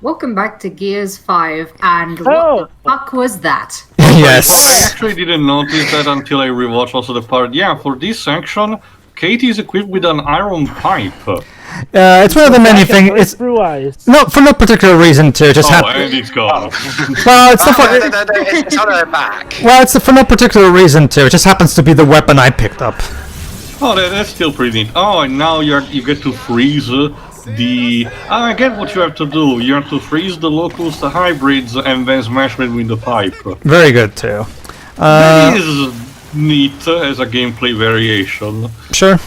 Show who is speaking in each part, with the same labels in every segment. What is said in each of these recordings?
Speaker 1: welcome back to Gears 5, and what the fuck was that?
Speaker 2: Yes.
Speaker 3: I actually didn't notice that until I rewatched also the part. Yeah, for this section, Kait is equipped with an iron pipe.
Speaker 2: It's one of the many things. It's no, for no particular reason too. Just
Speaker 3: and it's gone.
Speaker 2: Well, it's
Speaker 4: it's on her back.
Speaker 2: Well, it's for no particular reason too. It just happens to be the weapon I picked up.
Speaker 3: Oh, that's still pretty neat. Oh, and now you get to freeze the. I get what you have to do. You have to freeze the Locust hybrids and then smash them with the pipe.
Speaker 2: Very good too.
Speaker 3: That is neat as a gameplay variation.
Speaker 2: Sure.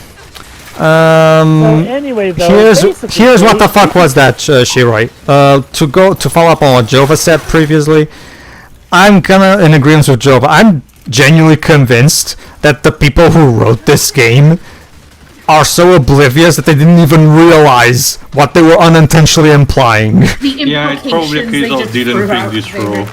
Speaker 5: Anyway, though,
Speaker 2: here's what the fuck was that, Shiroi. To follow up on what Jova said previously, I'm in agreement with Jova. I'm genuinely convinced that the people who wrote this game are so oblivious that they didn't even realize what they were unintentionally implying.
Speaker 3: Yeah, it's probably a case of didn't think this through.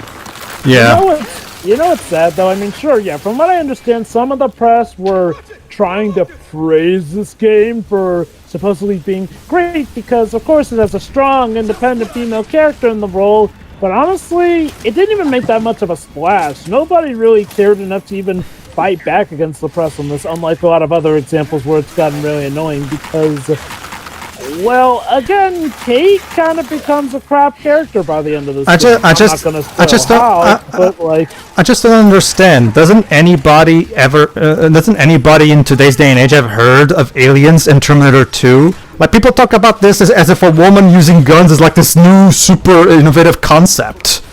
Speaker 2: Yeah.
Speaker 5: You know what's sad though? I mean, sure, yeah, from what I understand, some of the press were trying to praise this game for supposedly being great because, of course, it has a strong, independent female character in the role, but honestly, it didn't even make that much of a splash. Nobody really cared enough to even fight back against the press on this, unlike a lot of other examples where it's gotten really annoying because, well, again, Kait kind of becomes a crap character by the end of this. I just
Speaker 2: don't understand. Doesn't anybody in today's day and age have heard of Aliens and Terminator 2? Like, people talk about this as if a woman using guns is like this new super innovative concept.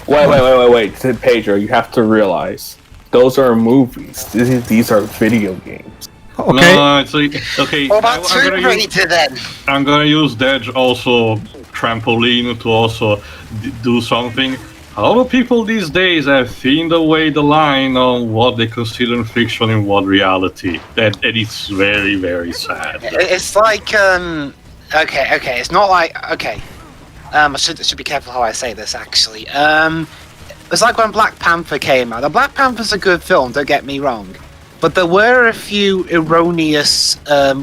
Speaker 6: Wait, Pedro, you have to realize those are movies. These are video games.
Speaker 2: Okay.
Speaker 3: No, it's like, okay.
Speaker 4: What about Tomb Raider then?
Speaker 3: I'm gonna use that also trampoline to also do something. A lot of people these days have thinned away the line on what they consider fiction and what reality. And it's very, very sad.
Speaker 4: It's like, okay, it's not like, okay. I should be careful how I say this, actually. It's like when Black Panther came out. The Black Panther's a good film, don't get me wrong. But there were a few erroneous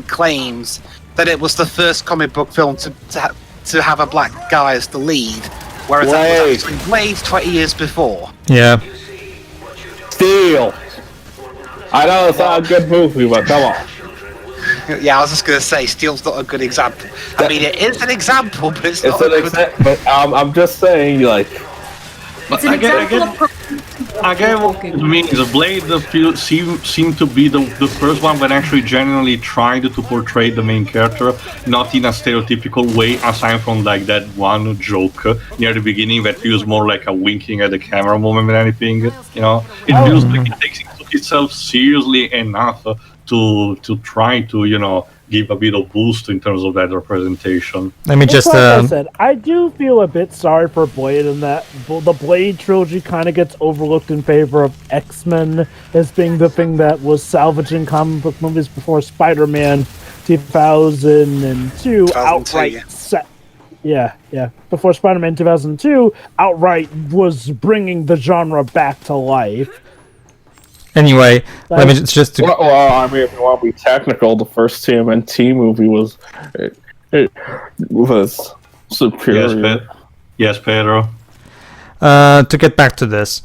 Speaker 4: claims that it was the first comic book film to have a black guy as the lead, whereas that was actually Blade 20 years before.
Speaker 2: Yeah.
Speaker 6: Steel! I know it's not a good movie, but come on.
Speaker 4: Yeah, I was just going to say, Steel's not a good example. I mean, it is an example, but it's not a good...
Speaker 6: But I'm just saying, like...
Speaker 1: It's an example of...
Speaker 3: I get what it means. Blade seemed to be the first one that actually genuinely tried to portray the main character, not in a stereotypical way, aside from like that one joke near the beginning that feels more like a winking at the camera moment than anything. You know, it feels like it takes itself seriously enough to try to, you know, give a bit of boost in terms of that representation.
Speaker 2: Let me just
Speaker 5: like I said, I do feel a bit sorry for Blade in that the Blade trilogy kind of gets overlooked in favor of X-Men as being the thing that was salvaging comic book movies before Spider-Man 2002 outright set. Yeah. Before Spider-Man 2002 outright was bringing the genre back to life.
Speaker 2: Anyway, let me just...
Speaker 6: Well, I mean, if you want to be technical, the first TMNT movie was superior.
Speaker 3: Yes, Pedro.
Speaker 2: To get back to this,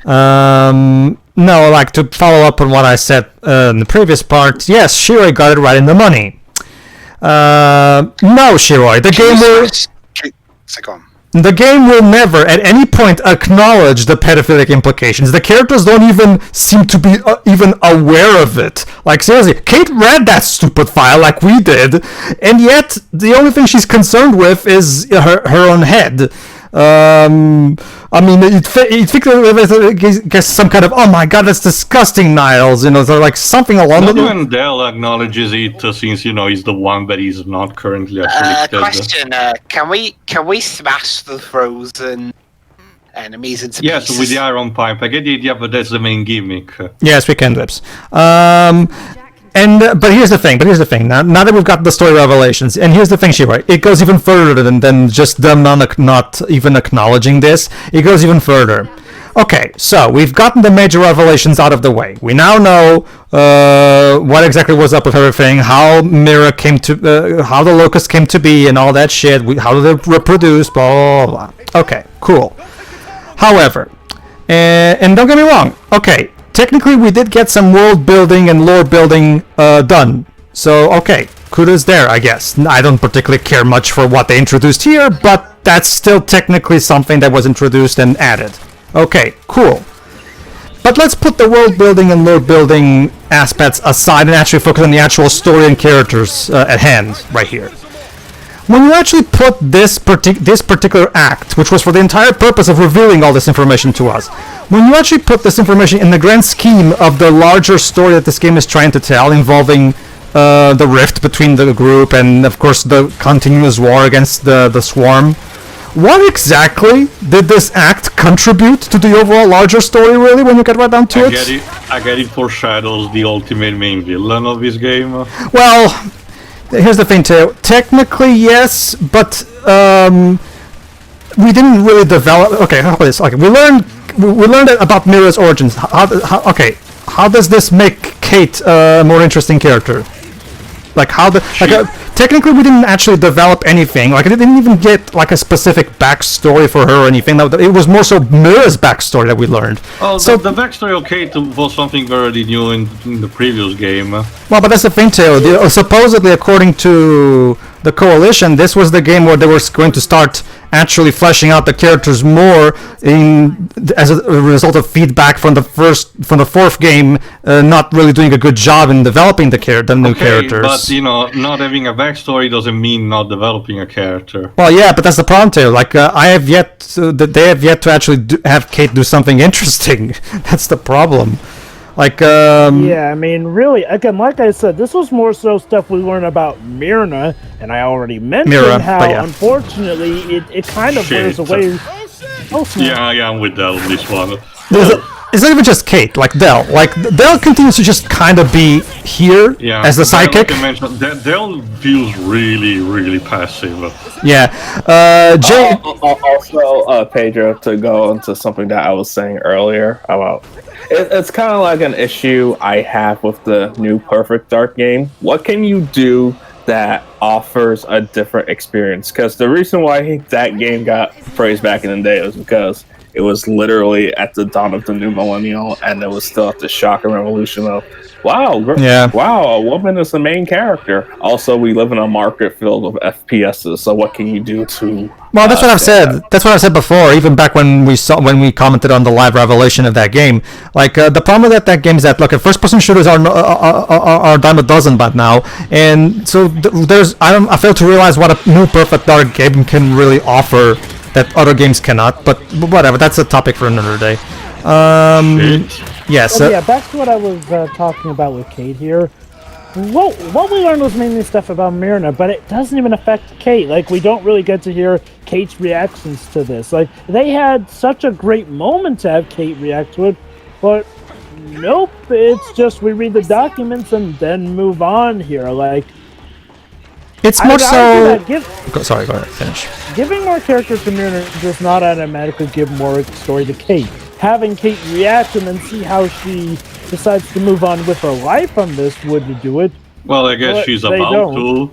Speaker 2: no, like to follow up on what I said in the previous part. Yes, Shiroi got it right in the money. No, Shiroi, the game will never, at any point, acknowledge the pedophilic implications. The characters don't even seem to be even aware of it. Like, seriously, Kait read that stupid file like we did, and yet the only thing she's concerned with is her own head. I mean, it gets some kind of, oh my god, that's disgusting, Niles, you know, so like something along the lines.
Speaker 3: Even Dell acknowledges it since, you know, he's the one that is not currently afflicted.
Speaker 4: Question, can we smash the frozen enemies into pieces?
Speaker 3: Yes, with the iron pipe. I get the idea, but that's the main gimmick.
Speaker 2: Yes, we can, Lips. But here's the thing. Now that we've got the story revelations, and here's the thing, Shiroi, it goes even further than just them not even acknowledging this. It goes even further. Okay, so we've gotten the major revelations out of the way. We now know what exactly was up with everything, how Mira came to, how the Locust came to be, and all that shit. How they reproduce, blah, blah, blah. Okay, cool. However, and don't get me wrong. Okay, technically we did get some world building and lore building done. So okay, kudos there, I guess. I don't particularly care much for what they introduced here, but that's still technically something that was introduced and added. Okay, cool. But let's put the world building and lore building aspects aside and actually focus on the actual story and characters at hand right here. When you actually put this particular act, which was for the entire purpose of revealing all this information to us, when you actually put this information in the grand scheme of the larger story that this game is trying to tell, involving the rift between the group and, of course, the continuous war against the swarm, what exactly did this act contribute to the overall larger story, really, when you get right down to it?
Speaker 3: I get it foreshadows the ultimate main villain of this game.
Speaker 2: Well, here's the thing, too. Technically, yes, but we didn't really develop. Okay, how about this? Okay, we learned about Mira's origins. How does this make Kait a more interesting character? Like technically we didn't actually develop anything. Like, I didn't even get like a specific backstory for her or anything. It was more so Mira's backstory that we learned.
Speaker 3: Oh, so the backstory of Kait was something very new in the previous game.
Speaker 2: Well, but that's the thing too. Supposedly, according to the Coalition, this was the game where they were going to start actually fleshing out the characters more as a result of feedback from the fourth game, not really doing a good job in developing the new characters.
Speaker 3: But not having a backstory doesn't mean not developing a character.
Speaker 2: Well, yeah, but that's the problem too. Like, they have yet to actually have Kait do something interesting. That's the problem. Like,
Speaker 5: yeah, I mean, really, again, like I said, this was more so stuff we learned about Myrna, and I already mentioned how, unfortunately, it kind of wears away.
Speaker 3: Yeah, I'm with Del on this one.
Speaker 2: It's not even just Kait, like Del. Like, Del continues to just kind of be here as the sidekick.
Speaker 3: Like Del feels really, really passive.
Speaker 2: Yeah. Jay.
Speaker 6: Also, Pedro, to go into something that I was saying earlier about. It's kind of like an issue I have with the new Perfect Dark game. What can you do that offers a different experience? Because the reason why that game got praised back in the day was because it was literally at the dawn of the new millennial, and it was still at the shock and revolution of, wow, a woman is the main character. Also, we live in a market filled with FPSs, so what can you do to...
Speaker 2: Well, that's what I've said. That's what I said before, even back when we commented on the live revelation of that game. Like, the problem with that game is that, look, first-person shooters are a dime a dozen by now, and so I fail to realize what a new Perfect Dark game can really offer that other games cannot, but whatever, that's a topic for another day. Yes.
Speaker 5: Back to what I was talking about with Kait here. What we learned was mainly stuff about Myrna, but it doesn't even affect Kait. Like, we don't really get to hear Kait's reactions to this. Like, they had such a great moment to have Kait react to it, but nope, it's just we read the documents and then move on here. Like,
Speaker 2: it's more so... Sorry, go ahead, finish.
Speaker 5: Giving more character to Myrna does not automatically give more story to Kait. Having Kait react and then see how she decides to move on with her life from this would do it.
Speaker 3: Well, I guess she's about to.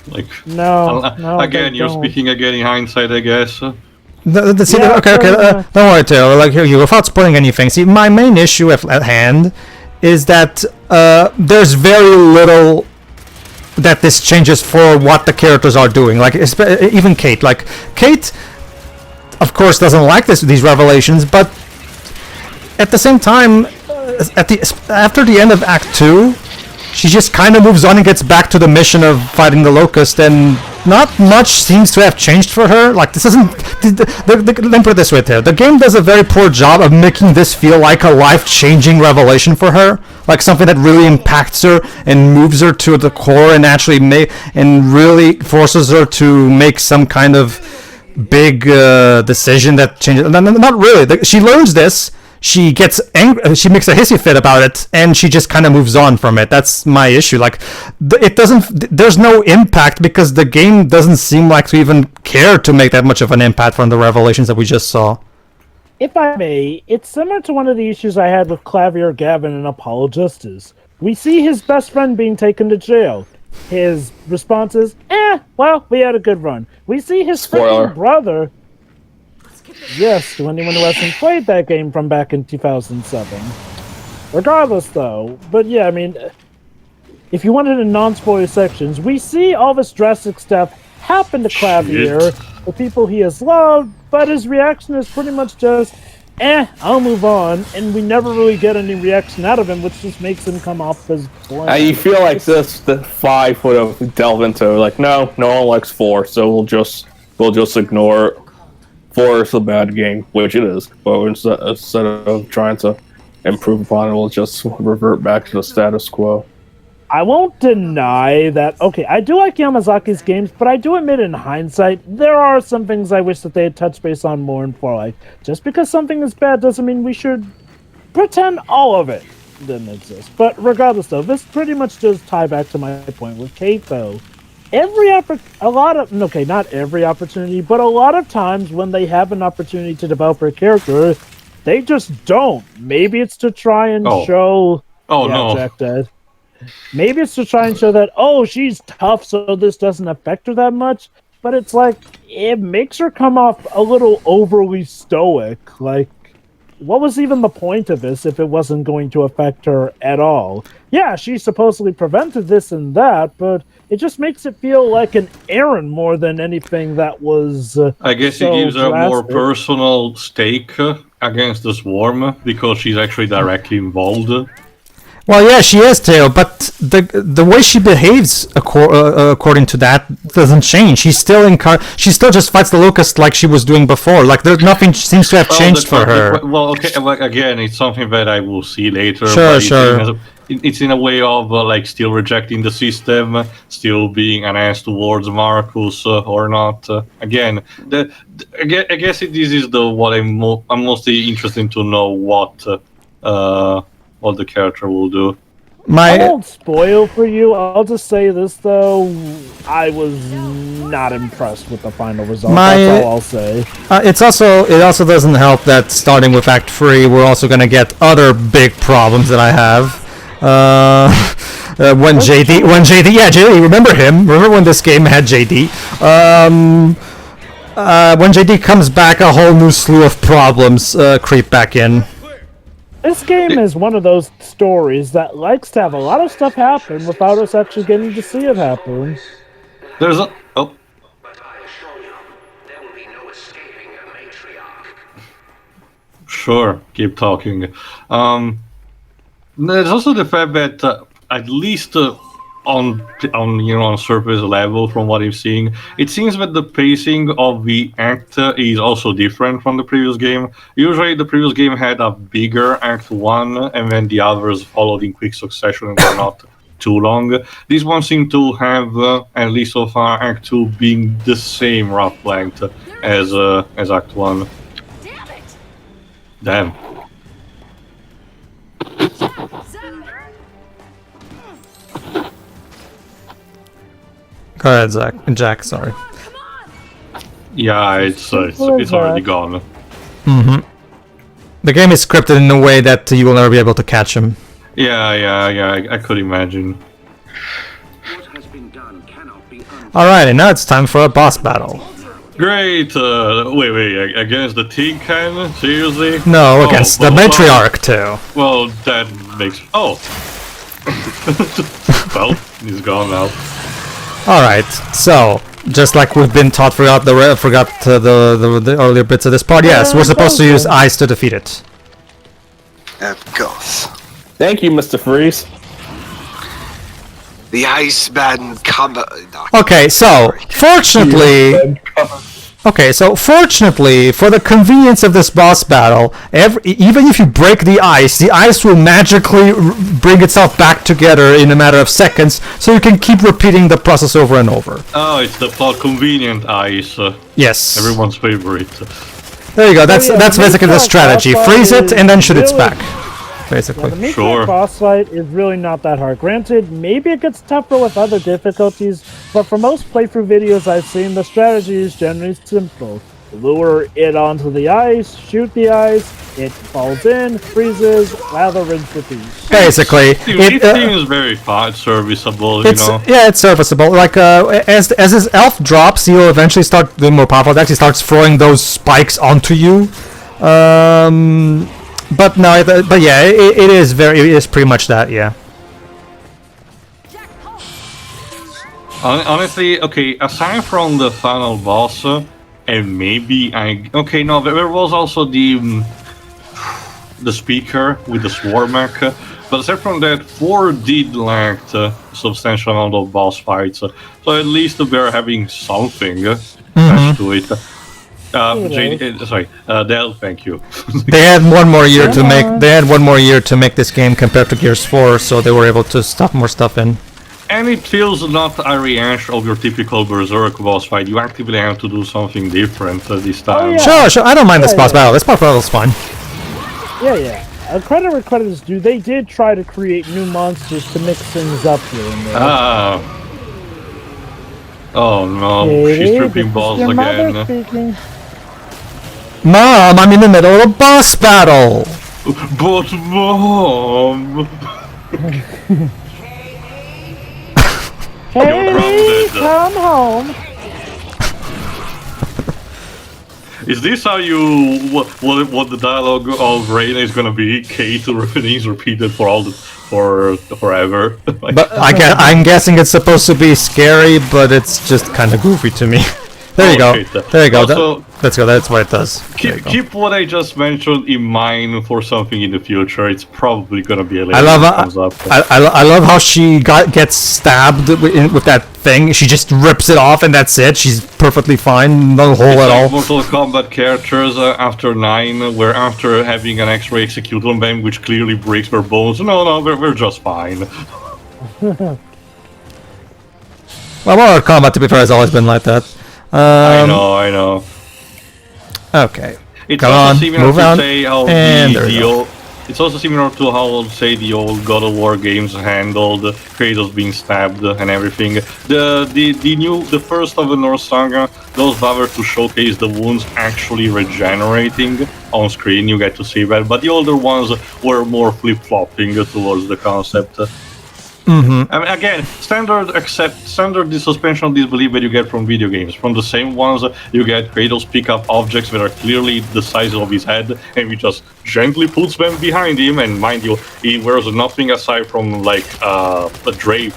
Speaker 3: Like,
Speaker 5: no.
Speaker 3: Again, you're speaking again in hindsight, I guess.
Speaker 2: Okay. Don't worry, Taylor. Like, here, without spoiling anything. See, my main issue at hand is that there's very little that this changes for what the characters are doing. Like, even Kait. Like, Kait, of course, doesn't like these revelations, but at the same time, after the end of Act 2, she just kind of moves on and gets back to the mission of fighting the Locust, and not much seems to have changed for her. Like, this isn't... Let me put it this way, Theo. The game does a very poor job of making this feel like a life-changing revelation for her. Like, something that really impacts her and moves her to the core and actually really forces her to make some kind of big decision that changes... Not really. She learns this. She gets angry, she makes a hissy fit about it, and she just kind of moves on from it. That's my issue. Like, there's no impact because the game doesn't seem like to even care to make that much of an impact from the revelations that we just saw.
Speaker 5: If I may, it's similar to one of the issues I had with Clavier Gavin in Apollo Justice. We see his best friend being taken to jail. His response is, well, we had a good run. We see his freaking brother... Yes, to anyone who hasn't played that game from back in 2007. Regardless, though, but yeah, I mean, if you wanted in non-spoiler sections, we see all this drastic stuff happen to Clavier, the people he has loved, but his reaction is pretty much just, I'll move on, and we never really get any reaction out of him, which just makes him come off as bland.
Speaker 6: You feel like the 5 would have delved into, like, no one likes 4, so we'll just ignore it. 4 is a bad game, which it is, but instead of trying to improve upon it, we'll just revert back to the status quo.
Speaker 5: I won't deny that, okay, I do like Yamazaki's games, but I do admit in hindsight, there are some things I wish that they had touched base on more in 4 Life. Just because something is bad doesn't mean we should pretend all of it didn't exist. But regardless though, this pretty much does tie back to my point with Kait though. Not every opportunity, but a lot of times when they have an opportunity to develop a character, they just don't. Maybe it's to try and show... Jack dead. Maybe it's to try and show that, she's tough, so this doesn't affect her that much. But it's like, it makes her come off a little overly stoic. Like, what was even the point of this if it wasn't going to affect her at all? Yeah, she supposedly prevented this and that, but it just makes it feel like an errand more than anything that was
Speaker 3: I guess it gives her a more personal stake against the Swarm, because she's actually directly involved.
Speaker 2: Well, yeah, she is, Teo, but the way she behaves according to that doesn't change. She still just fights the Locust like she was doing before. Like, nothing seems to have changed for her.
Speaker 3: Well, okay, again, it's something that I will see later.
Speaker 2: Sure.
Speaker 3: It's in a way of still rejecting the system, still being an ass towards Marcus or not. Again, I guess this is what I'm mostly interested to know what the character will do.
Speaker 5: I won't spoil for you. I'll just say this though: I was not impressed with the final result. That's all I'll say.
Speaker 2: It also doesn't help that starting with Act 3, we're also going to get other big problems that I have. When JD, remember him? Remember when this game had JD? When JD comes back, a whole new slew of problems creep back in.
Speaker 5: This game is one of those stories that likes to have a lot of stuff happen without us actually getting to see it happen.
Speaker 3: There's a... Oh.
Speaker 7: But I assure you, there will be no escaping a Matriarch.
Speaker 3: Sure, keep talking. There's also the fact that at least on surface level, from what I'm seeing, it seems that the pacing of the act is also different from the previous game. Usually the previous game had a bigger Act 1 and then the others followed in quick succession and were not too long. This one seemed to have, at least so far, Act 2 being the same rough length as Act 1. Damn.
Speaker 2: Go ahead, Jack. Sorry.
Speaker 3: Yeah, it's already gone.
Speaker 2: Mm-hmm. The game is scripted in a way that you will never be able to catch him.
Speaker 3: Yeah. I could imagine.
Speaker 2: Alright, and now it's time for a boss battle.
Speaker 3: Great. Wait. Against the Teen Can? Seriously?
Speaker 2: No, against the Matriarch too.
Speaker 3: Well, that makes. Oh. Well, he's gone now.
Speaker 2: Alright, so, just like we've been taught throughout the earlier bits of this part, yes, we're supposed to use ice to defeat it.
Speaker 4: Of course.
Speaker 6: Thank you, Mr. Freeze.
Speaker 4: The Iceman cover...
Speaker 2: Okay, so, fortunately for the convenience of this boss battle, even if you break the ice will magically bring itself back together in a matter of seconds, so you can keep repeating the process over and over.
Speaker 3: Oh, it's the plot convenient ice.
Speaker 2: Yes.
Speaker 3: Everyone's favorite.
Speaker 2: There you go, that's basically the strategy. Freeze it and then shoot its back. Basically.
Speaker 5: Yeah, the Matriarch boss fight is really not that hard. Granted, maybe it gets tougher with other difficulties, but for most playthrough videos I've seen, the strategy is generally simple. lure it onto the ice, shoot the ice, it falls in, freezes, lather, rinse, repeat.
Speaker 2: Basically,
Speaker 3: It seems very serviceable, you know.
Speaker 2: Yeah, it's serviceable. Like as his elf drops, he'll eventually start doing more powerful attacks. He starts throwing those spikes onto you. But no, but yeah, it is pretty much that. Yeah.
Speaker 3: Honestly, okay, aside from the final boss, and maybe there was also the speaker with the Swarmac, but aside from that, 4 did lack a substantial amount of boss fights, so at least we're having something attached to it. Del, thank you.
Speaker 2: They had one more year to make. They had one more year to make this game compared to Gears 4, so they were able to stuff more stuff in.
Speaker 3: And it feels not a rehash of your typical Berserk boss fight. You actively have to do something different this time.
Speaker 2: Sure. I don't mind this boss battle. This boss battle is fun.
Speaker 5: Yeah. Credit where credit is due. They did try to create new monsters to mix things up here and there.
Speaker 3: Oh no, she's tripping balls again.
Speaker 2: Mom, I'm in the middle of a boss battle.
Speaker 3: But Mom.
Speaker 5: Hey, come home.
Speaker 3: Is this how you what the dialogue of Reina is gonna be? Kait is repeated for forever. Like,
Speaker 2: But I'm guessing it's supposed to be scary, but it's just kind of goofy to me. There you go. There you go.
Speaker 3: Also,
Speaker 2: Let's go. That's what it does.
Speaker 3: keep what I just mentioned in mind for something in the future. It's probably gonna be a later.
Speaker 2: I love
Speaker 3: comes up.
Speaker 2: I love how she gets stabbed with that thing. She just rips it off and that's it. She's perfectly fine, no hole at all.
Speaker 3: Mortal Kombat characters after 9, where after having an X-ray execute on them, which clearly breaks their bones. No, we're just fine.
Speaker 2: Well, Mortal Kombat, to be fair, has always been like that.
Speaker 3: I know.
Speaker 2: Okay.
Speaker 3: It's
Speaker 2: Come
Speaker 3: also
Speaker 2: on,
Speaker 3: similar
Speaker 2: move
Speaker 3: to
Speaker 2: on.
Speaker 3: say how
Speaker 2: And there we
Speaker 3: the
Speaker 2: go.
Speaker 3: old. It's also similar to how, say, the old God of War games handled Kratos being stabbed and everything. The first of the Norse Saga does bother to showcase the wounds actually regenerating on screen. You get to see that, but the older ones were more flip-flopping towards the concept.
Speaker 2: Mm-hmm.
Speaker 3: I mean, again, standard the suspension of disbelief that you get from video games. From the same ones, you get Kratos pick up objects that are clearly the size of his head, and he just gently puts them behind him. And mind you, he wears nothing aside from like a drape,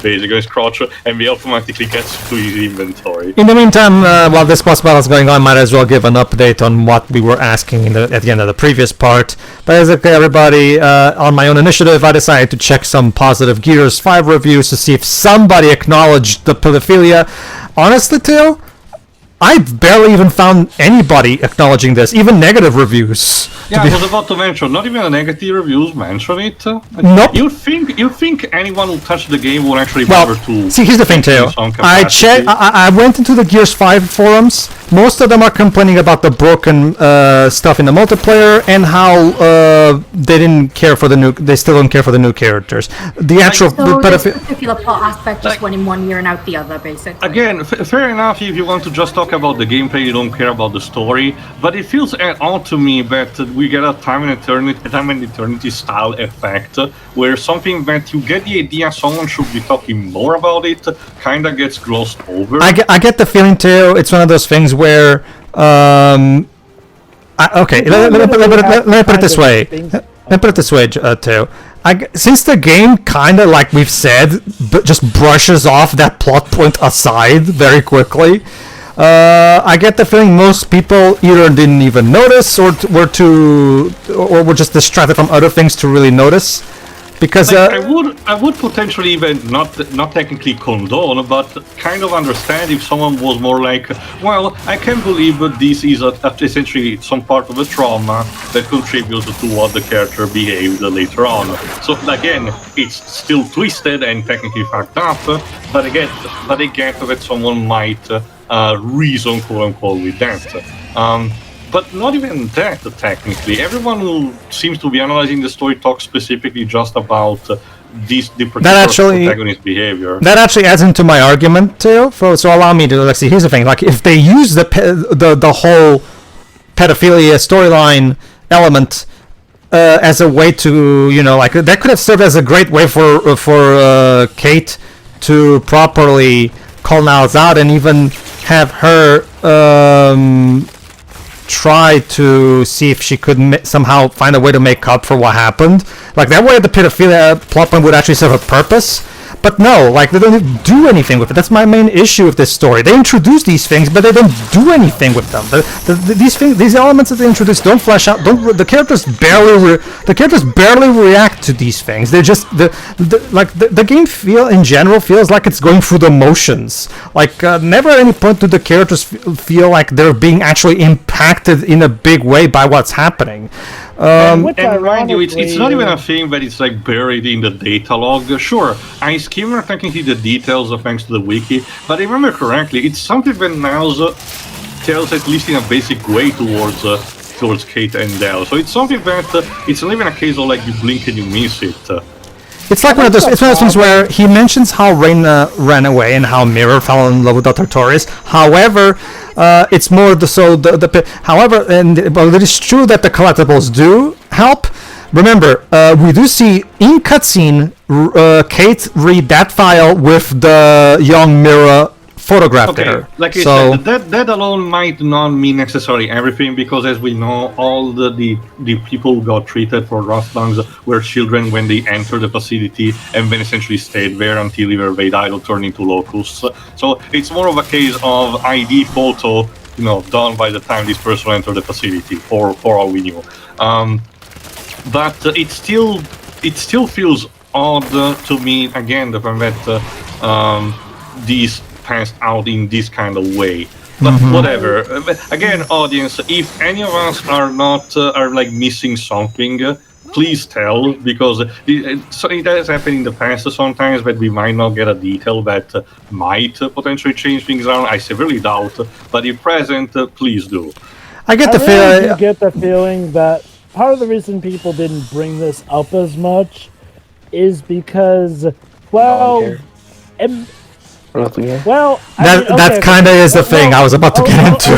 Speaker 3: basically his crotch, and he automatically gets to his inventory.
Speaker 2: In the meantime, while this boss battle is going on, I might as well give an update on what we were asking at the end of the previous part. Basically, everybody, on my own initiative, I decided to check some positive Gears 5 reviews to see if somebody acknowledged the pedophilia. Honestly, Theo, I've barely even found anybody acknowledging this, even negative reviews.
Speaker 3: Yeah, I was about to mention, not even the negative reviews mention it.
Speaker 2: Nope.
Speaker 3: You think anyone who touched the game will actually
Speaker 2: Well,
Speaker 3: bother to...
Speaker 2: see, here's the thing, Theo. I went into the Gears 5 forums. Most of them are complaining about the broken stuff in the multiplayer and how they didn't care for the new. They still don't care for the new characters. The actual
Speaker 1: So this particular plot aspect just went in one ear and out the other, basically.
Speaker 3: Again, fair enough if you want to just talk about the gameplay, you don't care about the story, but it feels odd to me that we get a time and eternity style effect, where something that you get the idea someone should be talking more about it, kinda gets glossed over.
Speaker 2: I get the feeling too. It's one of those things where, let me put it this way. Let me put it this way, too. Since the game kind of, like we've said, just brushes off that plot point aside very quickly, I get the feeling most people either didn't even notice or were just distracted from other things to really notice. Because
Speaker 3: I would potentially even not technically condone, but kind of understand if someone was more like, well, I can't believe that this is essentially some part of the trauma that contributes to what the character behaved later on. So again, it's still twisted and technically fucked up, but I get that someone might reason, quote unquote, with that. But not even that, technically. Everyone who seems to be analyzing the story talks specifically just about the particular protagonist behavior.
Speaker 2: That actually adds into my argument too. So allow me to see. Here's the thing: like if they use the whole pedophilia storyline element as a way to, like that could have served as a great way for Kait to properly call Niles out and even have her try to see if she could somehow find a way to make up for what happened. Like that way the pedophilia plot point would actually serve a purpose. But no, like they don't do anything with it. That's my main issue with this story. They introduce these things, but they don't do anything with them. These elements that they introduce don't flesh out. The characters barely react to these things. They just the game in general feels like it's going through the motions. Like never at any point do the characters feel like they're being actually impacted in a big way by what's happening.
Speaker 3: And mind you, it's not even a thing that it's like buried in the data log. Sure, I skimmed technically the details thanks to the wiki, but I remember correctly, it's something that Niles tells at least in a basic way towards Kait and Del. So it's something that it's not even a case of like you blink and you miss it.
Speaker 2: It's like one of those things where he mentions how Reina ran away and how Mirror fell in love with Dr. Torres. However, it's more however, but it is true that the collectibles do help. Remember, we do see in cutscene Kait read that file with the young Mirror photograph there.
Speaker 3: Like I said, that alone might not mean necessarily everything, because as we know, all the people who got treated for rust lungs were children when they entered the facility and then essentially stayed there until either they died or turned into locusts. So it's more of a case of ID photo, done by the time this person entered the facility, for all we knew. But it still feels odd to me, again, the fact that these passed out in this kind of way. But whatever. Again, audience, if any of us are not are like missing something, please tell, because it has happened in the past sometimes that we might not get a detail that might potentially change things around. I severely doubt, but if present, please do.
Speaker 5: I get the feeling that part of the reason people didn't bring this up as much is because,
Speaker 2: that kind of is the thing I was about to get into.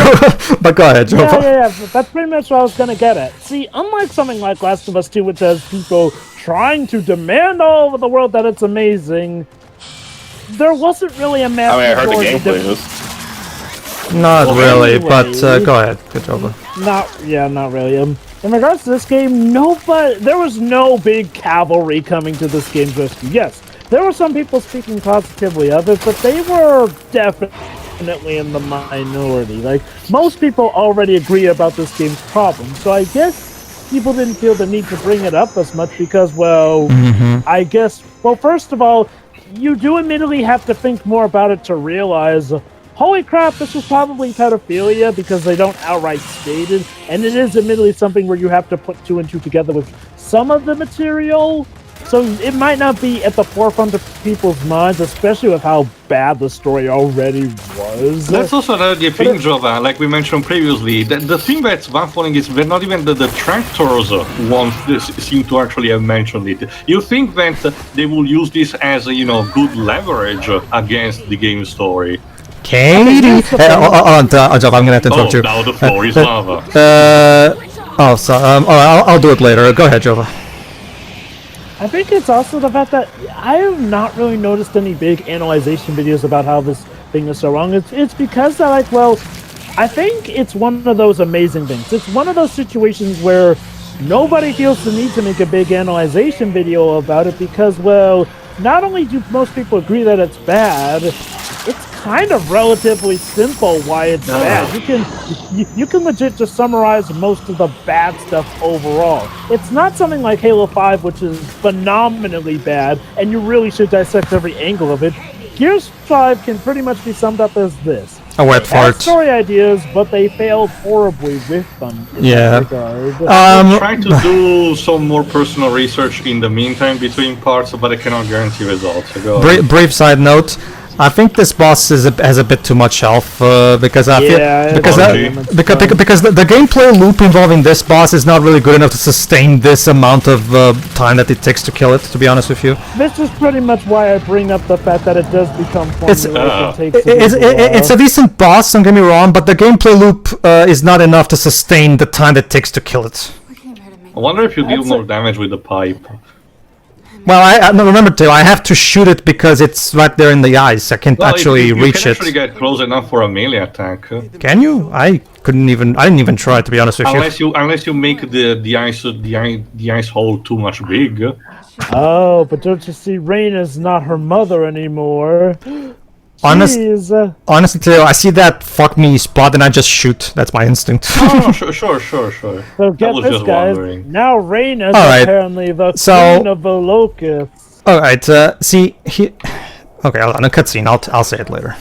Speaker 2: But go ahead, Joe.
Speaker 5: Yeah. That's pretty much what I was going to get at. See, unlike something like Last of Us 2, which has people trying to demand all over the world that it's amazing, there wasn't really a massive...
Speaker 6: I heard the gameplay was...
Speaker 2: Not really, but go ahead. Good job.
Speaker 5: Not really. In regards to this game, there was no big cavalry coming to this game's rescue. Yes, there were some people speaking positively of it, but they were definitely in the minority. Like, most people already agree about this game's problems, so I guess people didn't feel the need to bring it up as much because, first of all, you do admittedly have to think more about it to realize, holy crap, this was probably pedophilia, because they don't outright state it, and it is admittedly something where you have to put two and two together with some of the material. So it might not be at the forefront of people's minds, especially with how bad the story already was.
Speaker 3: That's also another thing, Jova, like we mentioned previously. The thing that's baffling is that not even the detractors seem to actually have mentioned it. You think that they will use this as a, good leverage against the game story.
Speaker 2: Katie! I'm gonna have to interrupt you.
Speaker 3: Now the floor is lava.
Speaker 2: I'll do it later. Go ahead, Jova.
Speaker 5: I think it's also the fact that I have not really noticed any big analyzation videos about how this thing is so wrong. It's because I think it's one of those amazing things. It's one of those situations where nobody feels the need to make a big analyzation video about it because, not only do most people agree that it's bad, it's kind of relatively simple why it's bad. You can legit just summarize most of the bad stuff overall. It's not something like Halo 5, which is phenomenally bad, and you really should dissect every angle of it. Gears 5 can pretty much be summed up as this.
Speaker 2: A wet fart.
Speaker 5: Story ideas, but they failed horribly with them.
Speaker 3: Try to do some more personal research in the meantime between parts, but I cannot guarantee results.
Speaker 2: Brief side note. I think this boss has a bit too much health because I
Speaker 5: Yeah,
Speaker 2: feel because the gameplay loop involving this boss is not really good enough to sustain this amount of time that it takes to kill it. To be honest with you,
Speaker 5: This is pretty much why I bring up the fact that it does become
Speaker 2: It's-
Speaker 5: formulaic.
Speaker 2: it's a decent boss. Don't get me wrong, but the gameplay loop is not enough to sustain the time that it takes to kill it.
Speaker 3: I wonder if you deal more damage with the pipe.
Speaker 2: Well, I no, remember too. I have to shoot it because it's right there in the eyes. I can't actually
Speaker 3: you
Speaker 2: reach
Speaker 3: can
Speaker 2: it.
Speaker 3: actually get close enough for a melee attack.
Speaker 2: Can you? I didn't even try, to be honest with you.
Speaker 3: Unless you make the ice hole too much big.
Speaker 5: Oh, but don't you see, Reina's not her mother anymore. Jeez.
Speaker 2: Honestly, Theo, I see that fuck me spot and I just shoot. That's my instinct.
Speaker 3: Oh, sure.
Speaker 5: So get
Speaker 3: was
Speaker 5: this,
Speaker 3: just
Speaker 5: guys.
Speaker 3: wondering.
Speaker 5: Now Reina's
Speaker 2: Alright,
Speaker 5: apparently the
Speaker 2: so-
Speaker 5: queen of the Locust.
Speaker 2: Alright, see, okay, hold on, a cutscene, I'll say it later.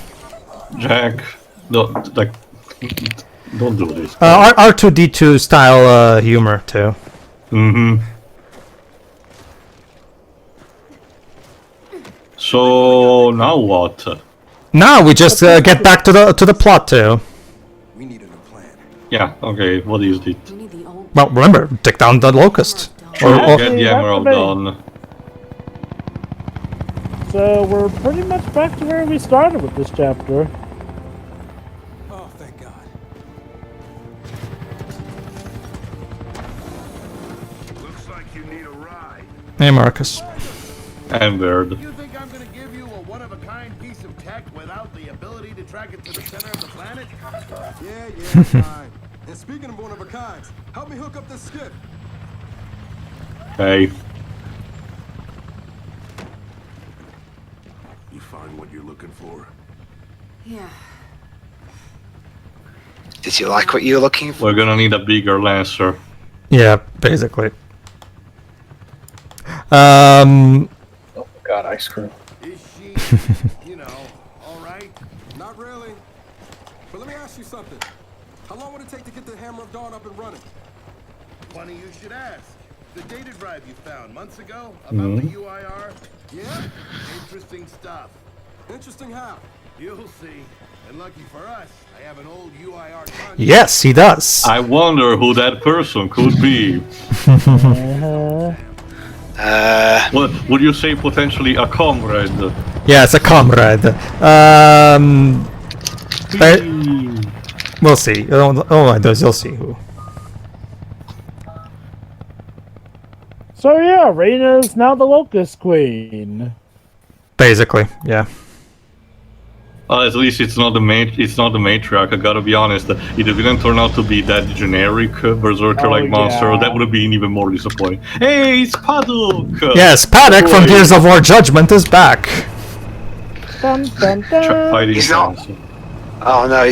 Speaker 3: Jack, don't do this.
Speaker 2: R2-D2 style humor, too.
Speaker 3: Mm-hmm. So now what?
Speaker 2: Now we just get back to the plot, too.
Speaker 8: We need a new plan.
Speaker 3: Yeah. Okay. What is it?
Speaker 2: Well, remember, take down the Locust.
Speaker 3: Sure,
Speaker 2: Or-
Speaker 3: get the
Speaker 5: that's
Speaker 3: emerald
Speaker 5: me.
Speaker 3: done.
Speaker 5: So we're pretty much back to where we started with this chapter.
Speaker 8: Oh, thank God.
Speaker 7: Looks like you need a ride.
Speaker 2: Hey, Marcus.
Speaker 3: And Baird.
Speaker 7: You think I'm gonna give you a one-of-a-kind piece of tech without the ability to track it to the center of the planet?
Speaker 8: Yeah, fine. And speaking of one of a kind, help me hook up this skip.
Speaker 3: Okay.
Speaker 7: You find what you're looking for?
Speaker 1: Yeah.
Speaker 4: Did you like what you were looking for?
Speaker 3: We're gonna need a bigger lancer.
Speaker 2: Yeah, basically.
Speaker 6: Oh God, ice cream.
Speaker 7: Is she, all right?
Speaker 8: Not really. But let me ask you something. How long would it take to get the Hammer of Dawn up and running?
Speaker 7: Funny you should ask. The data drive you found months ago about the UIR?
Speaker 8: Yeah?
Speaker 7: Interesting stuff.
Speaker 8: Interesting how?
Speaker 7: You'll see. And lucky for us, I have an old UIR contract.
Speaker 2: Yes, he does.
Speaker 3: I wonder who that person could be. Would you say potentially a comrade?
Speaker 2: Yeah, it's a comrade. We'll see. You'll see who.
Speaker 5: So yeah, Reina's now the Locust Queen.
Speaker 2: Basically, yeah.
Speaker 3: At least it's not the matriarch. I gotta be honest. If it didn't turn out to be that generic berserker-like
Speaker 5: Oh,
Speaker 3: monster,
Speaker 5: yeah.
Speaker 3: that would have been even more disappointing. Hey, it's Paduk!
Speaker 2: Yes, Paddock from Gears of War Judgment is back.
Speaker 5: Dun dun dun.
Speaker 3: Fighting
Speaker 4: He's not-
Speaker 3: council.
Speaker 4: Oh no,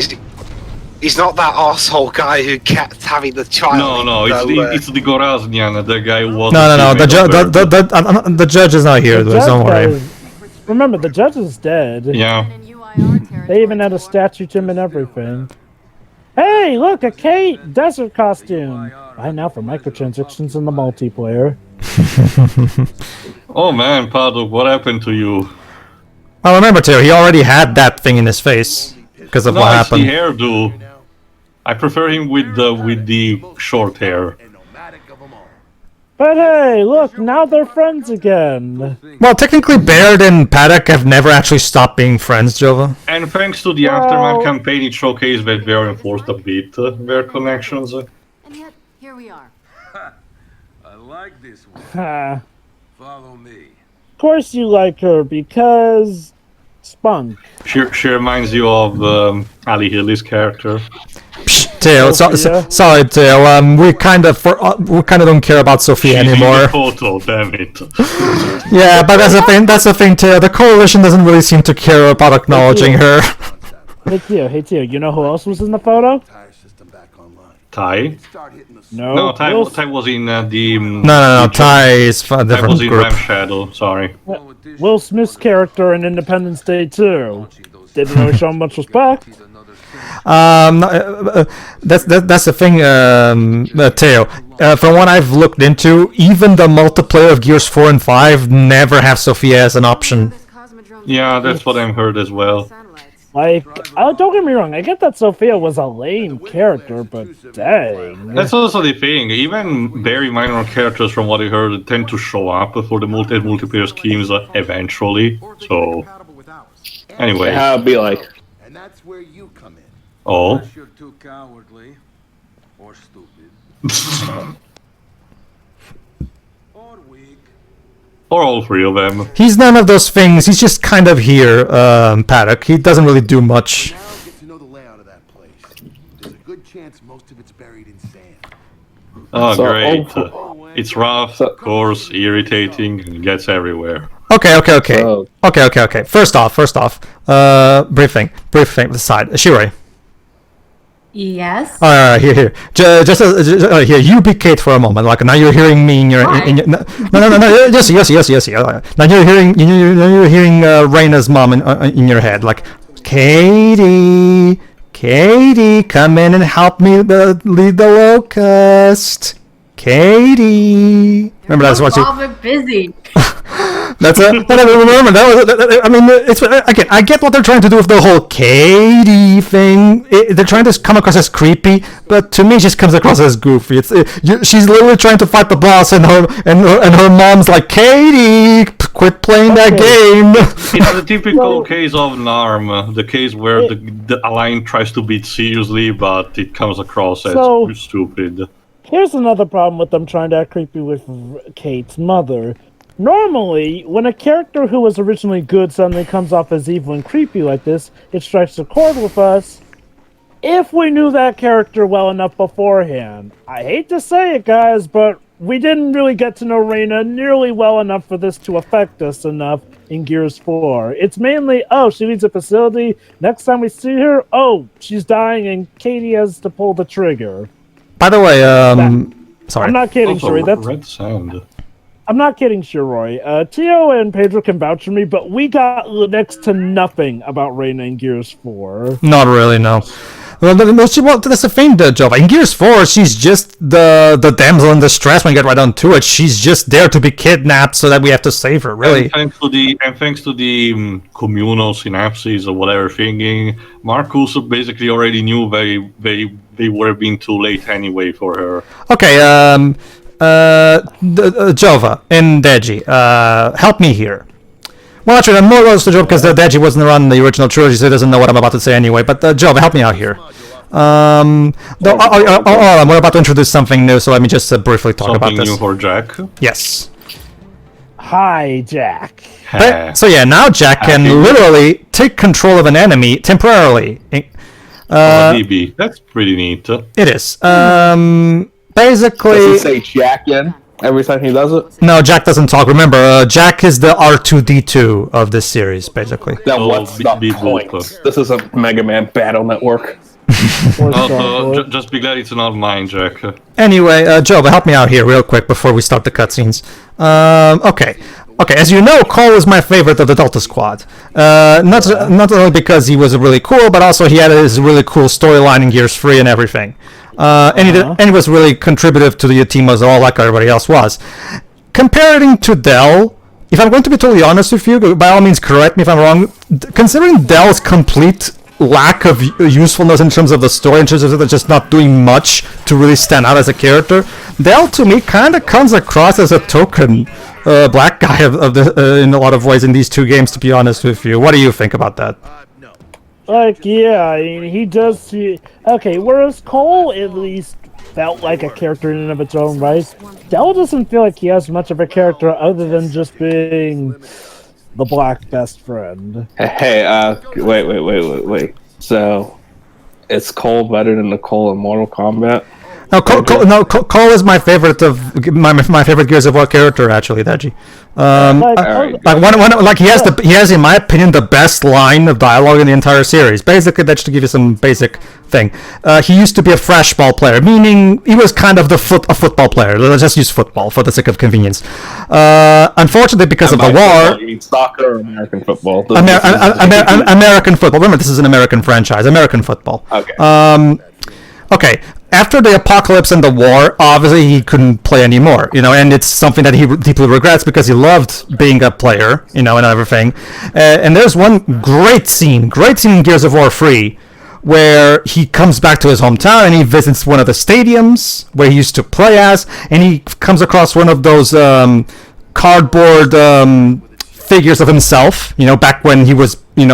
Speaker 4: he's not that arsehole guy who kept having the child.
Speaker 3: No, it's the Goraznian, the guy who was.
Speaker 2: No. The judge is not here.
Speaker 5: The
Speaker 2: Don't
Speaker 5: judge
Speaker 2: worry.
Speaker 5: guy- Remember, the judge is dead.
Speaker 3: Yeah.
Speaker 5: They even had a statue to him and everything. Hey, look, a Kait desert costume. Buy now for microtransactions in the multiplayer.
Speaker 3: Oh man, Paduk, what happened to you?
Speaker 2: Well, remember too, he already had that thing in his face because of what
Speaker 3: Nice, the
Speaker 2: happened.
Speaker 3: hairdo. I prefer him with the short hair.
Speaker 7: And nomadic of them all.
Speaker 5: But hey, look, now they're friends again.
Speaker 2: Well, technically, Baird and Paddock have never actually stopped being friends, Jova.
Speaker 3: And thanks to the
Speaker 5: Well-
Speaker 3: Aftermath campaign, it showcased that they reinforced a bit their connections.
Speaker 9: And yet, here we are.
Speaker 7: I like this one.
Speaker 5: Ha.
Speaker 7: Follow me.
Speaker 5: Of course you like her because spunk.
Speaker 3: She reminds you of Ali Hilly's character.
Speaker 2: Psh, Theo,
Speaker 5: Sophia?
Speaker 2: sorry, Theo. We kind of don't care about Sophia
Speaker 3: She's in the
Speaker 2: anymore.
Speaker 3: photo, damn it.
Speaker 2: Yeah, but that's the thing, Theo. The coalition doesn't really seem to care about acknowledging her.
Speaker 5: Hey Tio, you know who else was in the photo?
Speaker 7: Tire system back online.
Speaker 3: Ty?
Speaker 7: Start hitting the
Speaker 5: No,
Speaker 3: No,
Speaker 5: Will,
Speaker 3: Ty was in the.
Speaker 2: No. Ty is a
Speaker 3: Ty
Speaker 2: different
Speaker 3: was in
Speaker 2: group.
Speaker 3: Ram Shadow, sorry.
Speaker 5: Will Smith's character in Independence Day 2. Didn't really show much respect.
Speaker 2: That's the thing, Theo. From what I've looked into, even the multiplayer of Gears 4 and 5 never have Sophia as an option.
Speaker 3: Yeah, that's what I've heard as well.
Speaker 5: Like, don't get me wrong, I get that Sophia was a lame character, but dang.
Speaker 3: That's also the thing. Even very minor characters, from what I heard, tend to show up for the multiplayer schemes eventually. So, anyway.
Speaker 6: How it'd be like.
Speaker 7: And that's where you come in.
Speaker 3: Oh.
Speaker 8: Unless you're too cowardly or stupid or weak.
Speaker 3: Or all three of them.
Speaker 2: He's none of those things. He's just kind of here, Paddock. He doesn't really do much.
Speaker 7: Now get to know the layout of that place. There's a good chance most of it's buried in sand.
Speaker 3: Oh,
Speaker 6: So,
Speaker 3: great. It's rough, of course, irritating, and gets everywhere.
Speaker 2: Okay.
Speaker 6: So-
Speaker 2: Okay. First off, brief thing aside. Shiroi.
Speaker 1: Yes.
Speaker 2: Here. Just here. You be Kait for a moment. Like now, you're hearing me in your. No. Yes. Now you're hearing Reina's mom in your head. Like, Katie, come in and help me lead the Locust. Katie. Remember that's what you.
Speaker 1: We're busy.
Speaker 2: That's a. Remember that was. I mean, it's again. I get what they're trying to do with the whole Katie thing. They're trying to come across as creepy, but to me, it just comes across as goofy. She's literally trying to fight the boss, and her mom's like, Katie, quit playing that game.
Speaker 3: It's the typical case of Narm, the case where the line tries to be seriously, but it comes across as stupid.
Speaker 5: Here's another problem with them trying to act creepy with Kate's mother. Normally, when a character who was originally good suddenly comes off as evil and creepy like this, it strikes a chord with us if we knew that character well enough beforehand. I hate to say it, guys, but we didn't really get to know Reina nearly well enough for this to affect us enough in Gears 4. It's mainly, oh, she leads a facility, next time we see her, oh, she's dying and Katie has to pull the trigger.
Speaker 2: By the way, sorry.
Speaker 5: I'm not kidding,
Speaker 3: Also,
Speaker 5: Shuri. That's
Speaker 3: red sound.
Speaker 5: I'm not kidding, Shiroi. Tio and Pedro can vouch for me, but we got next to nothing about Reina in Gears 4.
Speaker 2: Not really, no. Well, that's the thing, Jova. In Gears 4, she's just the damsel in distress when you get right on to it. She's just there to be kidnapped so that we have to save her, really.
Speaker 3: And thanks to the communal synapses or whatever thinking, Marcus basically already knew they would have been too late anyway for her.
Speaker 2: Okay, Jova and Deji, help me here. Well, actually, I'm more close to Jova because Deji wasn't around the original trilogy, so he doesn't know what I'm about to say anyway. But Jova, help me out here. We're about to introduce something new, so let me just briefly talk about this.
Speaker 3: Something new for Jack?
Speaker 2: Yes.
Speaker 5: Hi, Jack.
Speaker 2: So yeah, now Jack can literally take control of an enemy temporarily.
Speaker 3: DB. That's pretty neat.
Speaker 2: It is. Basically,
Speaker 6: Does he say Jack in every time he does it?
Speaker 2: No, Jack doesn't talk. Remember, Jack is the R2-D2 of this series, basically.
Speaker 6: Then what's the point? This is a Mega Man Battle Network.
Speaker 3: Also, just be glad it's not mine, Jack.
Speaker 2: Anyway, Jova, help me out here real quick before we start the cutscenes. Okay, as you know, Cole is my favorite of the Delta Squad. Not only because he was really cool, but also he had his really cool storyline in Gears 3 and everything. And he was really contributive to the team as all, like everybody else was. Comparing to Dell, if I'm going to be totally honest with you, by all means correct me if I'm wrong, considering Dell's complete lack of usefulness in terms of the story, in terms of just not doing much to really stand out as a character, Dell to me kind of comes across as a token black guy in a lot of ways in these two games, to be honest with you. What do you think about that?
Speaker 5: Like, yeah, I mean, he does. Okay, whereas Cole at least felt like a character in and of its own right, Dell doesn't feel like he has much of a character other than just being the black best friend.
Speaker 6: Hey, wait. So, is Cole better than the Cole in Mortal Kombat?
Speaker 2: No, Cole is my favorite of my favorite Gears of War character, actually, Deji. He has, in my opinion, the best line of dialogue in the entire series. Basically, that's to give you some basic thing. He used to be a flashball player, meaning he was kind of a football player. Let's just use football for the sake of convenience. Unfortunately, because of the war,
Speaker 6: you mean soccer or American football?
Speaker 2: American football. Remember, this is an American franchise. American football.
Speaker 6: Okay.
Speaker 2: Okay. after the apocalypse and the war, obviously he couldn't play anymore, and it's something that he deeply regrets because he loved being a player, and everything. And there's one great scene in Gears of War 3, where he comes back to his hometown and he visits one of the stadiums where he used to play as, and he comes across one of those cardboard figures of himself, back when he was, when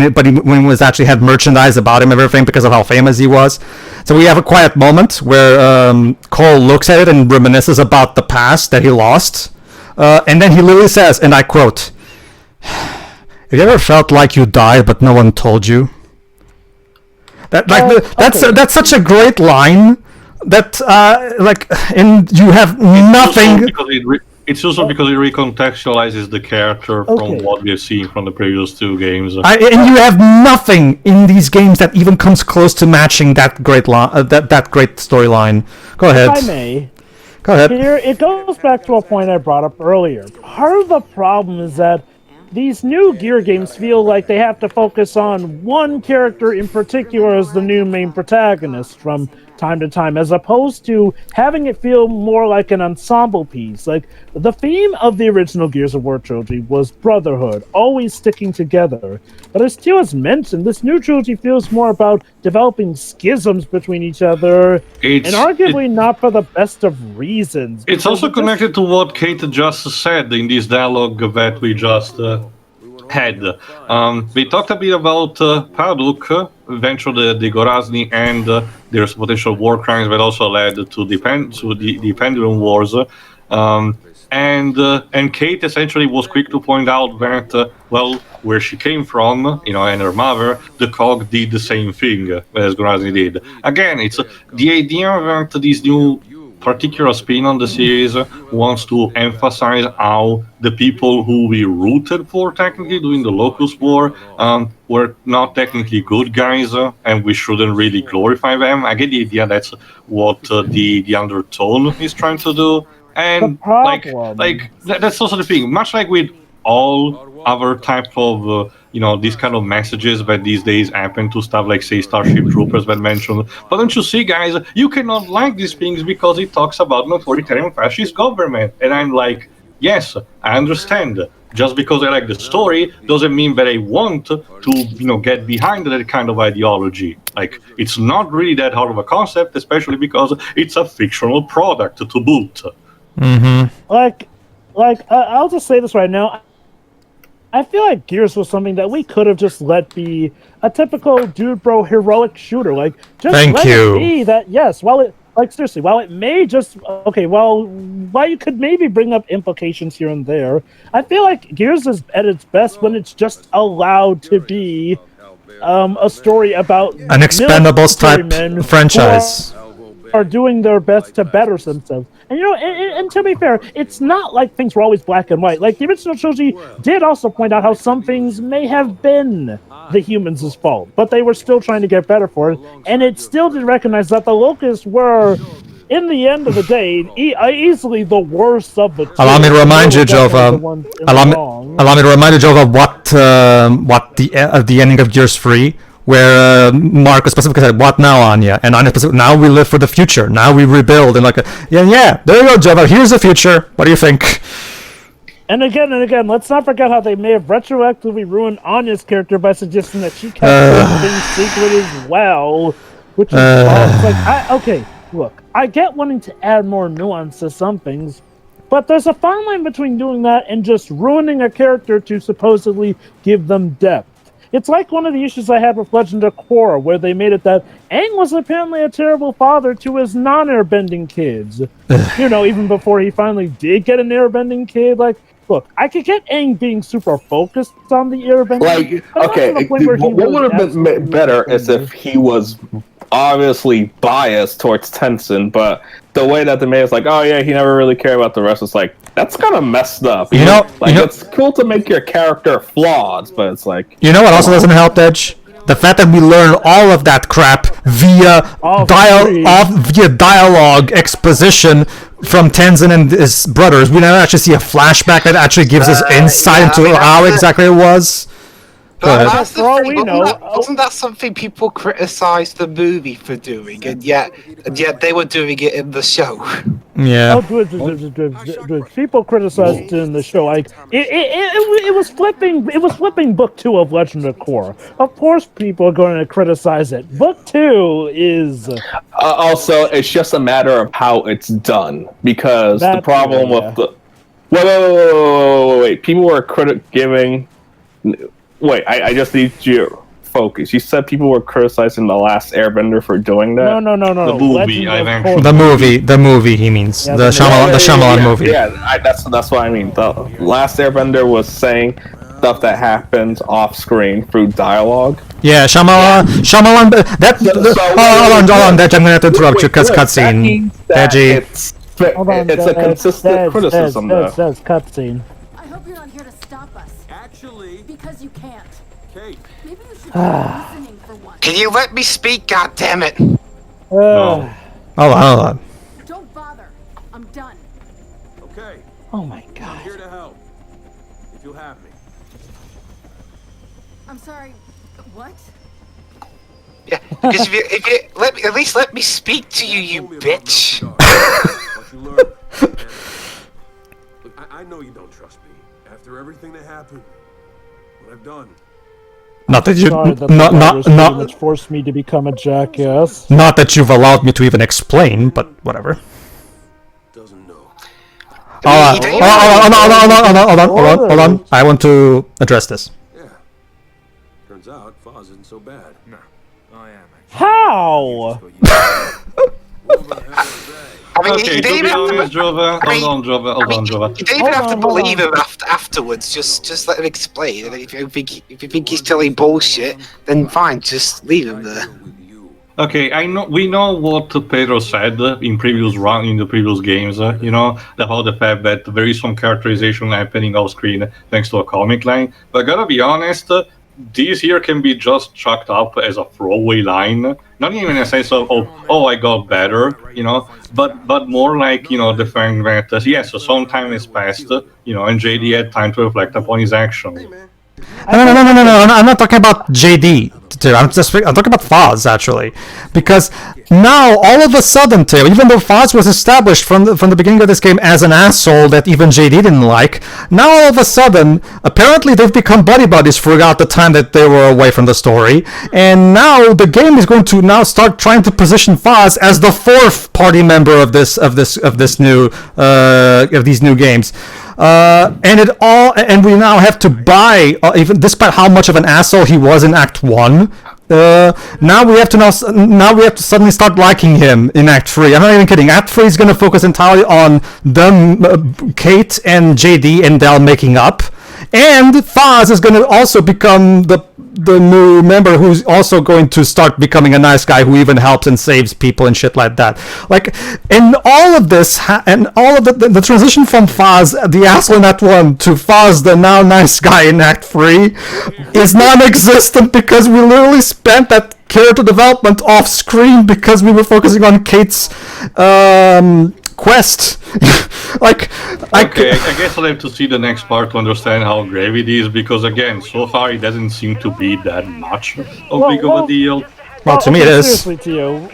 Speaker 2: he was actually had merchandise about him and everything because of how famous he was. So we have a quiet moment where Cole looks at it and reminisces about the past that he lost, and then he literally says, and I quote, "Have you ever felt like you died but no one told you?" That's such a great line that and you have nothing.
Speaker 3: It's also because it recontextualizes the character from what we have seen from the previous 2 games.
Speaker 2: And you have nothing in these games that even comes close to matching that great that great storyline. Go ahead.
Speaker 5: If I may.
Speaker 2: Go ahead.
Speaker 5: Here, it goes back to a point I brought up earlier. Part of the problem is that these new Gear games feel like they have to focus on one character in particular as the new main protagonist from time to time, as opposed to having it feel more like an ensemble piece. Like, the theme of the original Gears of War trilogy was brotherhood, always sticking together. But as Teo has mentioned, this new trilogy feels more about developing schisms between each other, and arguably not for the best of reasons.
Speaker 3: It's also connected to what Kait just said in this dialogue that we just had. We talked a bit about Paduk, eventually the Gorazni, and there's potential war crimes that also led to the Pendulum Wars. And Kait essentially was quick to point out that, where she came from, and her mother, the Cog did the same thing as Gorazni did. Again, it's the idea that this new particular spin on the series wants to emphasize how the people who we rooted for technically during the Locust War were not technically good guys, and we shouldn't really glorify them. I get the idea that's what the undertone is trying to do, and that's also the thing. Much like with all other type of these kind of messages that these days happen to stuff like, say, Starship Troopers that mentioned. But don't you see, guys, you cannot like these things because it talks about an authoritarian fascist government. And I'm like, yes, I understand. Just because I like the story doesn't mean that I want to, get behind that kind of ideology. Like, it's not really that hard of a concept, especially because it's a fictional product to boot.
Speaker 2: Mm-hmm.
Speaker 5: I'll just say this right now. I feel like Gears was something that we could have just let be a typical dude bro heroic shooter. Like, just let it be that, yes, while it may just, while you could maybe bring up implications here and there, I feel like Gears is at its best when it's just allowed to be a story about
Speaker 2: an Expendables type franchise.
Speaker 5: Are doing their best to better themselves. And and to be fair, it's not like things were always black and white. Like, the original trilogy did also point out how some things may have been the humans' fault, but they were still trying to get better for it. And it still did recognize that the Locusts were, in the end of the day, easily the worst of the two.
Speaker 2: Allow me to remind you, Jova. Allow me to remind you, Jova, what the ending of Gears 3, where Marcus specifically said, "What now, Anya?" And Anya specifically, "Now we live for the future. Now we rebuild." And yeah, there you go, Jova. Here's the future. What do you think?
Speaker 5: And again, let's not forget how they may have retroactively ruined Anya's character by suggesting that she kept things secret as well, which is look, I get wanting to add more nuance to some things, but there's a fine line between doing that and just ruining a character to supposedly give them depth. It's like one of the issues I had with Legend of Korra, where they made it that Aang was apparently a terrible father to his non-airbending kids. Even before he finally did get an airbending kid. Like, look, I could get Aang being super focused on the airbending.
Speaker 6: What would have been better is if he was obviously biased towards Tenzin, but the way that they made it's like, oh yeah, he never really cared about the rest. It's like, that's kind of messed up. It's cool to make your character flawed, but it's like, what
Speaker 2: also doesn't help, Dej? The fact that we learn all of that crap via dialogue exposition from Tenzin and his brothers. We never actually see a flashback that actually gives us insight into how exactly it was. ahead.
Speaker 4: That's the
Speaker 5: For all
Speaker 4: thing,
Speaker 5: we
Speaker 4: wasn't
Speaker 5: know,
Speaker 4: wasn't that something people criticised the movie for doing, and yet they were doing it in the show?
Speaker 2: Yeah.
Speaker 5: People criticized it in the show. Like it was flipping. It was flipping book 2 of Legend of Korra. Of course, people are going to criticize it. Book 2 is
Speaker 6: Also, it's just a matter of how it's done, because the problem with the wait. People were giving. Wait, I just need you focus. You said people were criticizing The Last Airbender for doing that.
Speaker 5: No.
Speaker 3: The movie, I've actually.
Speaker 2: The movie. He means
Speaker 5: Yeah,
Speaker 2: the Shyamalan movie.
Speaker 6: Yeah, that's what I mean. The Last Airbender was saying stuff that happens off screen through dialogue.
Speaker 2: Yeah, Shyamalan. That. Hold on, Dej. I'm gonna have to interrupt you because cutscene. Deji.
Speaker 6: It's a consistent criticism, though.
Speaker 5: That's cutscene.
Speaker 9: I hope you're not here to stop us.
Speaker 8: Actually,
Speaker 9: Because you can't.
Speaker 8: Kate,
Speaker 9: Maybe you should try listening for once.
Speaker 4: Can you let me speak? God damn it!
Speaker 3: No.
Speaker 2: Hold on.
Speaker 9: Don't bother. I'm done.
Speaker 8: okay,
Speaker 5: Oh my
Speaker 8: I'm
Speaker 5: god.
Speaker 8: here to help. If you'll have me.
Speaker 9: I'm sorry. What?
Speaker 4: Yeah, because if you let me, at least let me speak to you, you
Speaker 8: Told me about
Speaker 4: bitch.
Speaker 8: Melchizedek, what you learned. And, look, I know you don't trust me. After everything that happened, what I've done.
Speaker 2: Not that you.
Speaker 5: Sorry that
Speaker 2: Not
Speaker 5: forced me to become a jackass.
Speaker 2: Not that you've allowed me to even explain, but whatever.
Speaker 8: Doesn't know.
Speaker 2: Hold on. I want to address this.
Speaker 8: Yeah. Turns out Foz isn't so bad. No, I am.
Speaker 5: How?
Speaker 4: I mean,
Speaker 3: Okay,
Speaker 4: you
Speaker 3: to
Speaker 4: didn't
Speaker 3: be
Speaker 4: even have
Speaker 3: honest,
Speaker 4: to,
Speaker 3: Jova, hold on, Jova.
Speaker 4: you didn't even have to
Speaker 5: Hold on.
Speaker 4: believe him afterwards. Just let him explain. And if you think he's telling bullshit, then fine, just leave him there.
Speaker 3: Okay, we know what Pedro said in the previous games, about the fact that there is some characterization happening off screen thanks to a comic line. But I gotta be honest, this here can be just chucked up as a throwaway line, not even in a sense of I got better, but more like the fact that yes, some time has passed, and JD had time to reflect upon his action.
Speaker 2: No. I'm not talking about JD. I'm talking about Foz actually, because now all of a sudden, Teo, even though Foz was established from the beginning of this game as an asshole that even JD didn't like, now all of a sudden, apparently they've become buddies throughout the time that they were away from the story, and now the game is going to now start trying to position Foz as the fourth party member of these new games. And we now have to buy, even despite how much of an asshole he was in Act 1. Now we have to suddenly start liking him in Act 3. I'm not even kidding. Act 3 is going to focus entirely on them, Kait and JD and Del making up, and Foz is going to also become the new member who's also going to start becoming a nice guy who even helps and saves people and shit like that. Like, and all of this, and all of the transition from Foz, the asshole in Act 1, to Foz, the now nice guy in Act 3, is non-existent because we literally spent that character development off screen because we were focusing on Kate's quest.
Speaker 3: Okay, I guess I'll have to see the next part to understand how grave it is, because again, so far it doesn't seem to be that much of big of a deal.
Speaker 2: Well, to me it is.
Speaker 5: Seriously, Tio,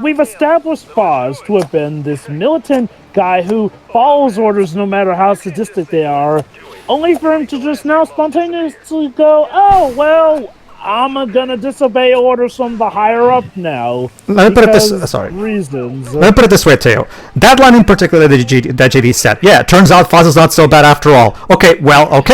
Speaker 5: we've established Foz to have been this militant guy who follows orders no matter how sadistic they are, only for him to just now spontaneously go, oh, well, I'm gonna disobey orders from the higher up now.
Speaker 2: Let me put it this.
Speaker 5: Reasons.
Speaker 2: Let me put it this way, Teo. That line in particular that JD said. Yeah, it turns out Foz is not so bad after all. Okay,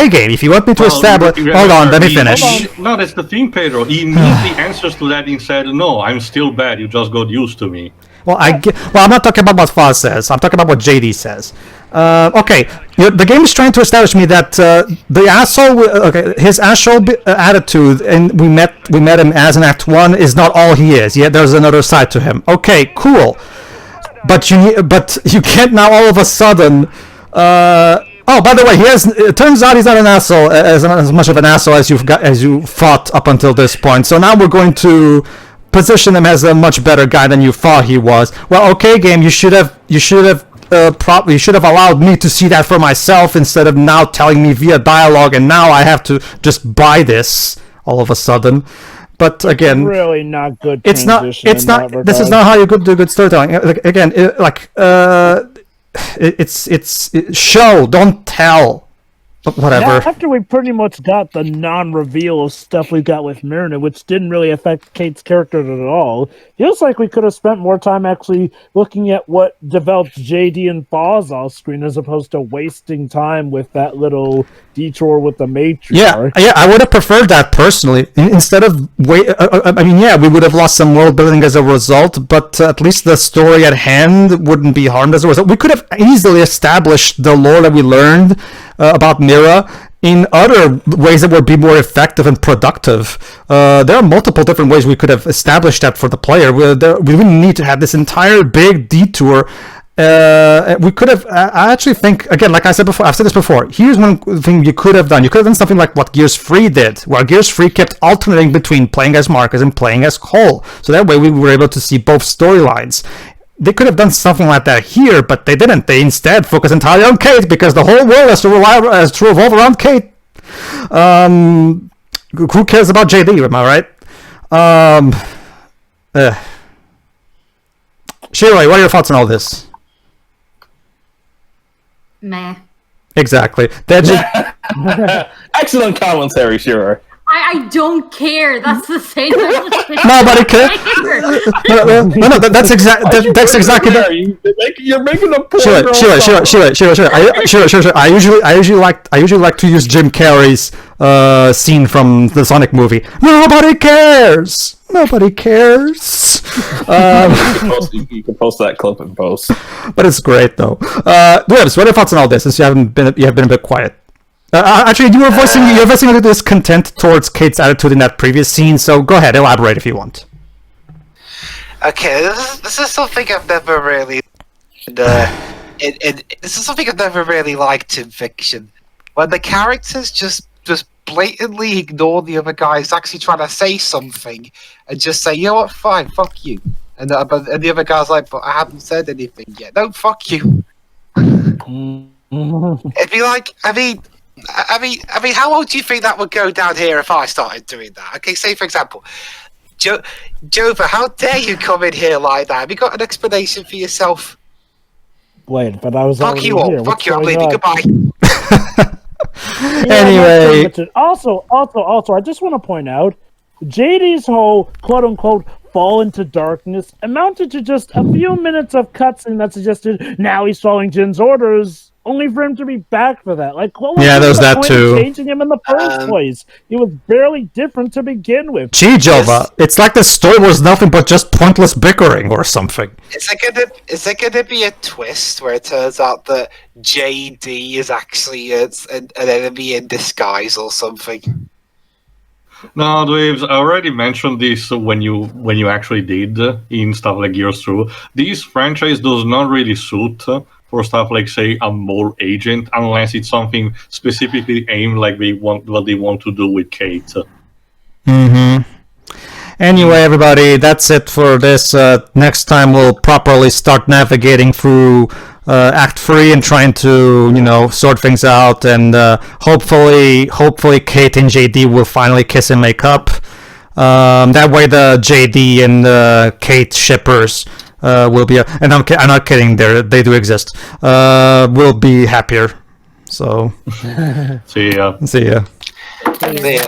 Speaker 2: game. If you want me to establish, hold on, let me finish.
Speaker 3: No, that's the thing, Pedro. He immediately answers to that and said, "No, I'm still bad. You just got used to me."
Speaker 2: Well, I'm not talking about what Foz says. I'm talking about what JD says. Okay, the game is trying to establish me that the asshole, his asshole attitude, and we met him as in Act 1, is not all he is. Yeah, there's another side to him. Okay, cool. But you can't now all of a sudden. Oh, by the way, it turns out he's not an asshole, as much of an asshole as you thought up until this point. So now we're going to position him as a much better guy than you thought he was. Well, okay, game, you should have allowed me to see that for myself instead of now telling me via dialogue, and now I have to just buy this. all of a sudden. But again,
Speaker 5: really not good.
Speaker 2: It's not.
Speaker 5: transition
Speaker 2: It's
Speaker 5: in
Speaker 2: not.
Speaker 5: that
Speaker 2: This is
Speaker 5: regard.
Speaker 2: not how you do good storytelling. Again, it's show, don't tell. But whatever.
Speaker 5: After we pretty much got the non-reveal of stuff we got with Myrna, which didn't really affect Kate's character at all, feels like we could have spent more time actually looking at what developed JD and Foz off screen as opposed to wasting time with that little detour with the Matriarch.
Speaker 2: Yeah, I would have preferred that personally. Instead of I mean, yeah, we would have lost some world building as a result, but at least the story at hand wouldn't be harmed as a result. We could have easily established the lore that we learned about Mira in other ways that would be more effective and productive. There are multiple different ways we could have established that for the player. We wouldn't need to have this entire big detour. We could have. I actually think, again, like I said before, I've said this before. Here's one thing you could have done. You could have done something like what Gears 3 did, where Gears 3 kept alternating between playing as Marcus and playing as Cole. So that way we were able to see both storylines. They could have done something like that here, but they didn't. They instead focused entirely on Kait because the whole world has to revolve around Kait. Who cares about JD? Am I right? Shirley, what are your thoughts on all this?
Speaker 1: Meh.
Speaker 2: Exactly.
Speaker 6: Excellent commentary, sure.
Speaker 1: I don't care. That's the same.
Speaker 2: Nobody cares. No, that's exactly. That's exactly.
Speaker 6: You're making a point.
Speaker 2: Sure. I usually like to use Jim Carrey's scene from the Sonic movie. Nobody cares. Nobody cares.
Speaker 6: You can post that clip in post.
Speaker 2: But it's great though. Dwebs, what are your thoughts on all this? Since you have been a bit quiet. Actually, you were voicing a little discontent towards Kate's attitude in that previous scene. So go ahead, elaborate if you want.
Speaker 4: Okay, this is something I've never really. This is something I've never really liked in fiction, when the characters just blatantly ignore the other guys actually trying to say something and just say, you know what, fine, fuck you, and the other guy's like, but I haven't said anything yet. No, fuck you. It'd be like, I mean, how old do you think that would go down here if I started doing that? Okay, say for example, Jova, how dare you come in here like that? Have you got an explanation for yourself?
Speaker 5: Wait, but I was
Speaker 4: Fuck
Speaker 5: already
Speaker 4: you all.
Speaker 5: here.
Speaker 4: Fuck
Speaker 5: What's
Speaker 4: you. I'm
Speaker 5: going
Speaker 4: leaving.
Speaker 5: on?
Speaker 4: Goodbye.
Speaker 2: Anyway.
Speaker 5: Also, I just want to point out, JD's whole quote-unquote fall into darkness amounted to just a few minutes of cutscene that suggested now he's following Jin's orders, only for him to be back for that. Like, what was
Speaker 2: there's
Speaker 5: the
Speaker 2: that
Speaker 5: point
Speaker 2: too.
Speaker 5: of changing him in the first place? He was barely different to begin with.
Speaker 2: Gee, Jova, it's like the story was nothing but just pointless bickering or something.
Speaker 4: Is there gonna be a twist where it turns out that JD is actually an enemy in disguise or something?
Speaker 3: No, Dwaves, I already mentioned this when you actually did in stuff like Gears 2. This franchise does not really suit for stuff like, say, a mole agent, unless it's something specifically aimed like what they want to do with Kait.
Speaker 2: Anyway, everybody, that's it for this. Next time we'll properly start navigating through Act 3 and trying to, sort things out, and hopefully Kait and JD will finally kiss and make up. That way the JD and Kait shippers will be, and I'm not kidding, they do exist, will be happier. So,
Speaker 3: See ya.
Speaker 2: See ya.
Speaker 4: Yeah.